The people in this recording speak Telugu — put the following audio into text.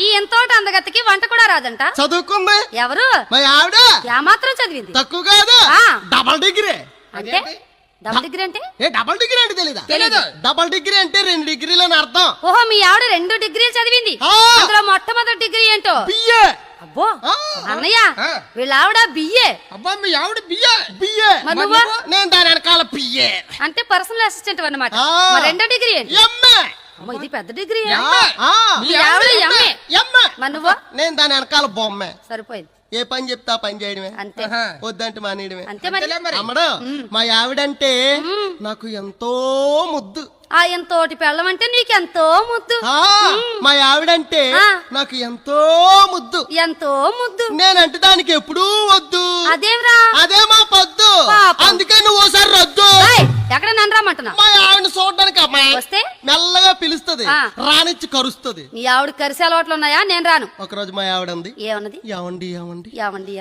ఈ ఎంతోటి అందగతికి వంట కూడా రాదంట. చదువుకుంది ఎవరు? మా ఆవిడ. ఏమాత్రం చదివింది? తక్కువ కాదు, డబల్ డిగ్రీ. అంటే డబుల్ డిగ్రీ అంటే డబల్ డిగ్రీ అంటే తెలీదా? డబల్ డిగ్రీ అంటే 2 డిగ్రీలు అని అర్థం. ఓహో, మీ ఆవిడ 2 డిగ్రీలు చదివింది. అందులో మొట్టమొదటి డిగ్రీ ఏంటో? బిఏ. అబ్బో అన్నయ్య, వీళ్ళ ఆవిడ బిఏ. అబ్బా మీ ఆవిడ బిఏ. మరి నువ్వు? నేను దాని వెనకాల పిఏ అంటే పర్సనల్ అసిస్టెంట్ అన్నమాట. మరి 2వ డిగ్రీ ఏంటి? ఎంఏ. అమ్మో, ఇది పెద్ద డిగ్రీ. మీ ఆవిడ ఎంఏ. ఎంఏ. మరి నువ్వు? నేను దాని వెనకాల బొమ్మే. సరిపోయింది. ఏ పని చెప్తా పని చేయడమే, అంతే. వద్దంటే మానేయడమే. అంతే మరి. అమ్మడు, మా ఆవిడంటే నాకు ఎంతో ముద్దు. ఆ ఎంతోటి పెళ్ళం అంటే నీకెంతో ముద్దు. మా ఆవిడంటే నాకు ఎంతో ముద్దు. ఎంతో ముద్దు. నేనంటే దానికి ఎప్పుడూ వద్దు. అదేమ్రా? అదే మా పొద్దు. అందుకే నువ్వు ఓసారి రద్దు. ఎక్కడ నన్ను రమ్మంటున్నా? మా ఆవిడ చూడడానికి అమ్మాయి వస్తే మెల్లగా పిలుస్తుంది, రానిచ్చి కరుస్తుంది. నీ ఆవిడ కరిసే అలవాట్లు ఉన్నాయా? నేను రాను. ఒకరోజు మా ఆవిడ ఉంది, ఏమన్నది? ఏమండి ఏమండి ఏమండి